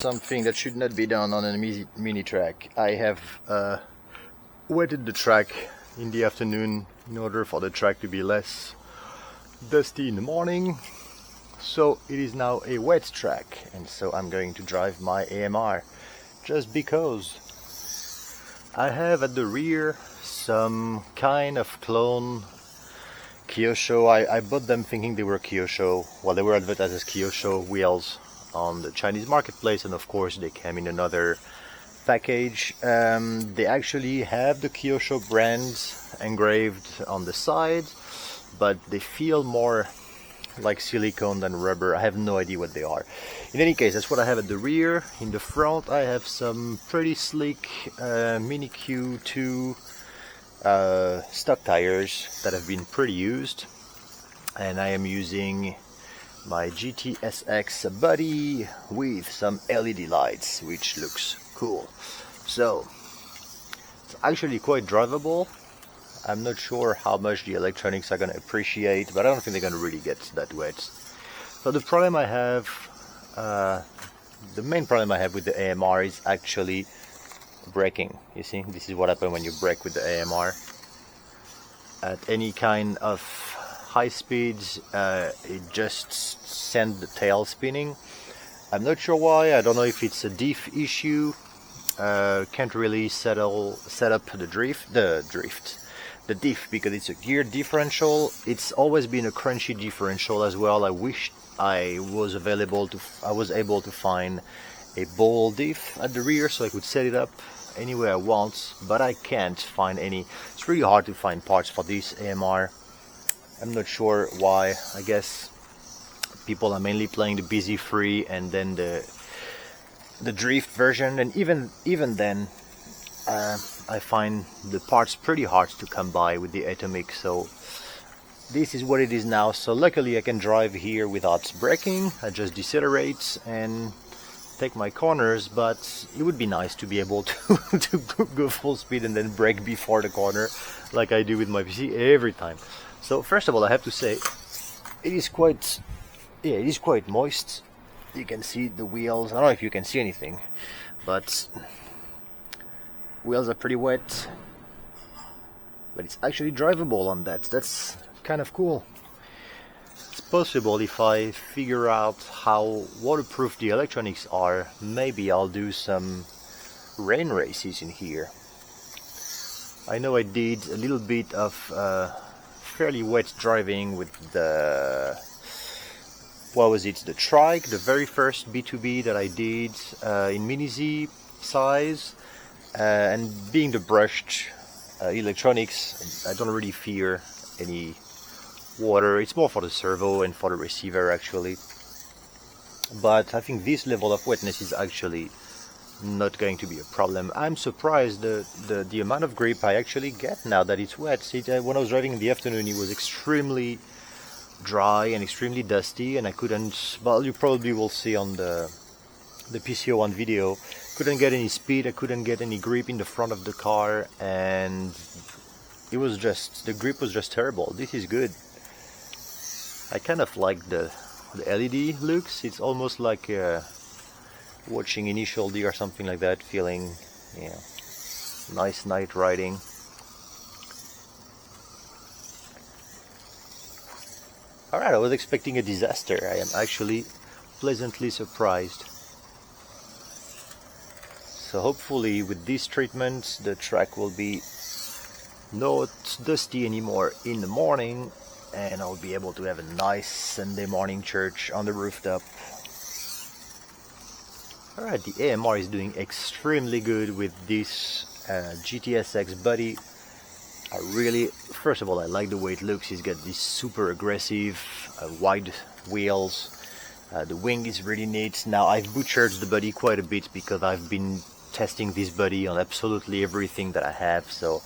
Something that should not be done on a mini track. I have wetted the track in the afternoon in order for the track to be less dusty in the morning. So it is now a wet track, and so I'm going to drive my AMR just because I have at the rear some kind of clone Kyosho. I bought them thinking they were Kyosho. Well, they were advertised as Kyosho wheels on the Chinese marketplace, and of course they came in another package. They actually have the Kyosho brand engraved on the side, but they feel more like silicone than rubber. I have no idea what they are. In any case, that's what I have at the rear. In the front I have some pretty slick Mini Q2 stock tires that have been pretty used, and I am using my GTSX body with some LED lights, which looks cool. So it's actually quite drivable. I'm not sure how much the electronics are going to appreciate, but I don't think they're going to really get that wet. So the problem I have, the main problem I have with the AMR is actually braking. You see, this is what happens when you brake with the AMR. At any kind of high speeds, it just sends the tail spinning. I'm not sure why. I don't know if it's a diff issue. Can't really set up the diff, because it's a gear differential. It's always been a crunchy differential as well. I wish I was able to find a ball diff at the rear so I could set it up any way I want, but I can't find any. It's really hard to find parts for this AMR. I'm not sure why. I guess people are mainly playing the Busy Free and then the drift version, and even then I find the parts pretty hard to come by with the Atomic. So this is what it is now. So luckily I can drive here without braking. I just decelerate and take my corners, but it would be nice to be able to go full speed and then brake before the corner like I do with my PC every time. So first of all, I have to say it is quite moist. You can see the wheels. I don't know if you can see anything, but wheels are pretty wet, but it's actually drivable on that. That's kind of cool. It's possible if I figure out how waterproof the electronics are, maybe I'll do some rain races in here. I know I did a little bit of fairly wet driving with the, what was it, the trike, the very first B2B that I did in Mini Z size, and being the brushed electronics, I don't really fear any water. It's more for the servo and for the receiver actually, but I think this level of wetness is actually not going to be a problem. I'm surprised the amount of grip I actually get now that it's wet. See, when I was driving in the afternoon, it was extremely dry and extremely dusty, and I couldn't, well, you probably will see on the PCO1 video, couldn't get any speed, I couldn't get any grip in the front of the car, and it was just, the grip was just terrible. This is good. I kind of like the LED looks. It's almost like watching Initial D or something like that, feeling, you know, nice night riding. Alright, I was expecting a disaster. I am actually pleasantly surprised. So hopefully with this treatment the track will be not dusty anymore in the morning, and I'll be able to have a nice Sunday morning church on the rooftop. Alright, the AMR is doing extremely good with this GTSX body. I really, first of all, I like the way it looks. It's got these super aggressive wide wheels. The wing is really neat. Now I've butchered the body quite a bit because I've been testing this body on absolutely everything that I have. So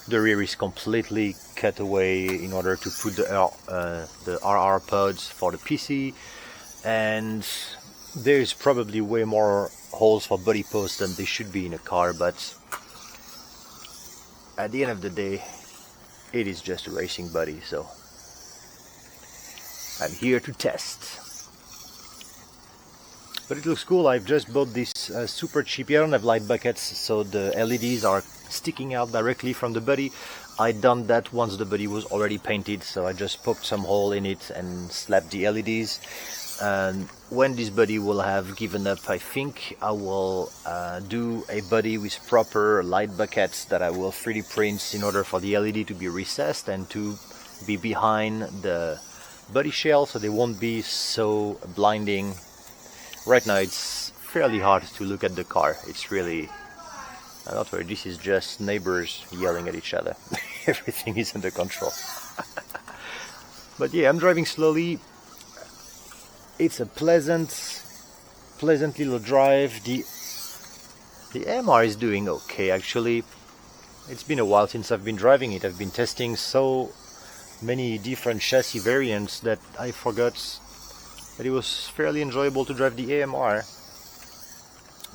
the rear is completely cut away in order to put the RR pods for the PC, and there's probably way more holes for body posts than they should be in a car, but at the end of the day it is just a racing body, so I'm here to test. But it looks cool. I've just bought this super cheap. I don't have light buckets, so the LEDs are sticking out directly from the body. I done that once the body was already painted, so I just poked some hole in it and slapped the LEDs. And when this body will have given up, I think I will do a body with proper light buckets that I will 3D print in order for the LED to be recessed and to be behind the body shell, so they won't be so blinding. Right now it's fairly hard to look at the car. It's really, I'm not worried, this is just neighbors yelling at each other. Everything is under control. But yeah, I'm driving slowly. It's a pleasant little drive. The AMR is doing okay actually. It's been a while since I've been driving it. I've been testing so many different chassis variants that I forgot that it was fairly enjoyable to drive the AMR.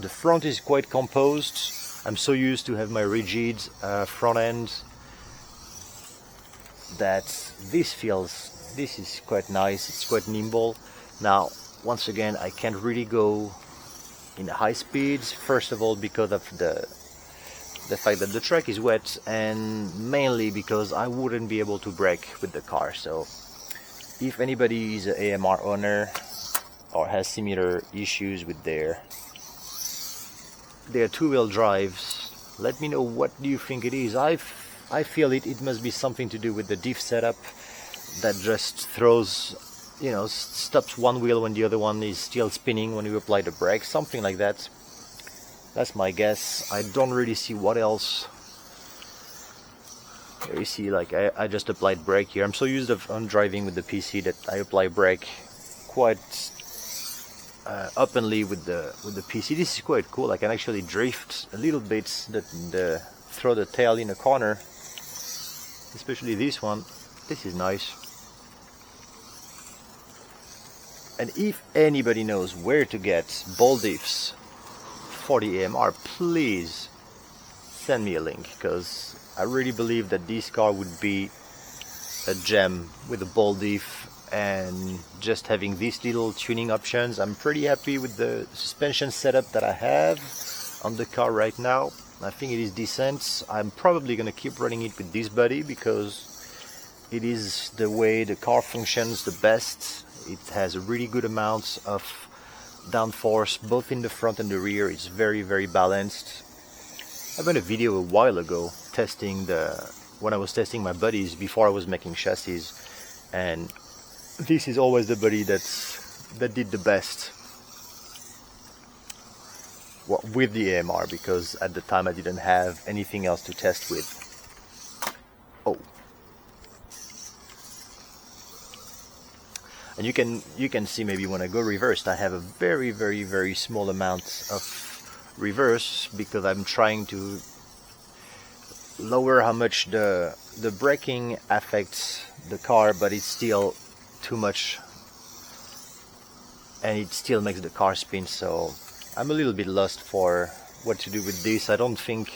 The front is quite composed. I'm so used to have my rigid front end that this is quite nice. It's quite nimble. Now, once again, I can't really go in high speeds. First of all, because of the fact that the track is wet, and mainly because I wouldn't be able to brake with the car. So, if anybody is an AMR owner or has similar issues with their two-wheel drives, let me know what do you think it is. I feel it must be something to do with the diff setup that just throws, you know, stops one wheel when the other one is still spinning when you apply the brake, something like that. That's my guess. I don't really see what else. Here you see, like I just applied brake here. I'm so used on driving with the PC that I apply brake quite openly with the PC. This is quite cool. I can actually drift a little bit, throw the tail in a corner, especially this one. This is nice. And if anybody knows where to get ball diffs for the AMR, please send me a link, because I really believe that this car would be a gem with a ball diff. And just having these little tuning options, I'm pretty happy with the suspension setup that I have on the car right now. I think it is decent. I'm probably gonna keep running it with this body because it is the way the car functions the best. It has a really good amount of downforce both in the front and the rear. It's very, very balanced. I made a video a while ago testing when I was testing my bodies before I was making chassis, and this is always the body that did the best with the AMR, because at the time I didn't have anything else to test with. Oh. And you can see maybe when I go reversed, I have a very, very, very small amount of reverse because I'm trying to lower how much the braking affects the car, but it's still too much and it still makes the car spin. So I'm a little bit lost for what to do with this. I don't think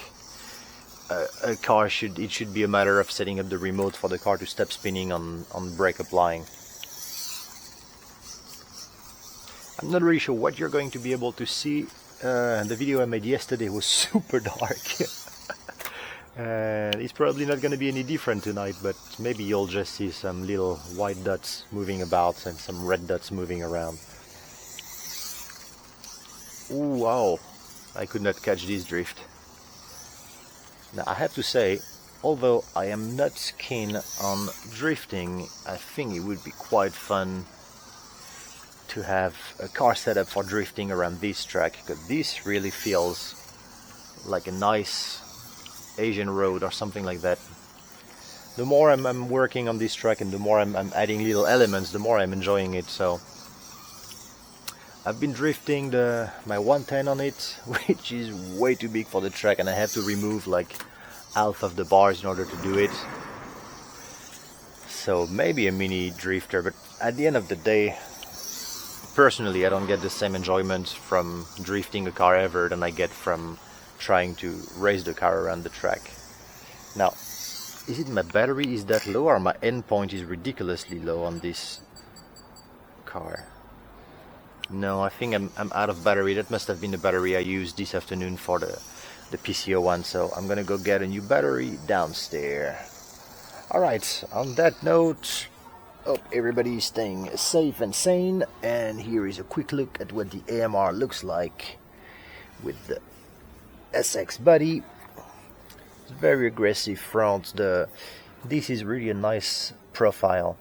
a car should be a matter of setting up the remote for the car to stop spinning on brake applying. I'm not really sure what you're going to be able to see. The video I made yesterday was super dark. And it's probably not going to be any different tonight, but maybe you'll just see some little white dots moving about and some red dots moving around. Ooh, wow, I could not catch this drift. Now I have to say, although I am not keen on drifting, I think it would be quite fun to have a car setup for drifting around this track, because this really feels like a nice Asian road or something like that. The more I'm working on this track and the more I'm adding little elements, the more I'm enjoying it. So I've been drifting my 110 on it, which is way too big for the track, and I have to remove like half of the bars in order to do it. So maybe a mini drifter, but at the end of the day, personally I don't get the same enjoyment from drifting a car ever than I get from trying to race the car around the track. Now, is it my battery is that low, or my end point is ridiculously low on this car? No, I think I'm out of battery. That must have been the battery I used this afternoon for the PCO one, so I'm gonna go get a new battery downstairs. Alright, on that note, hope everybody's staying safe and sane, and here is a quick look at what the AMR looks like with the SX body. It's very aggressive front. This is really a nice profile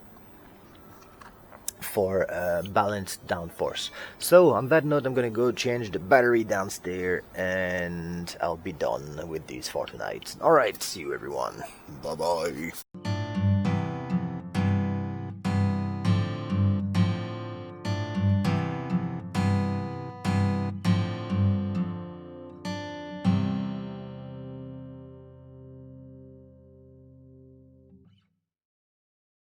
for balanced downforce. So on that note, I'm gonna go change the battery downstairs and I'll be done with this for tonight. Alright, see you everyone. Bye bye.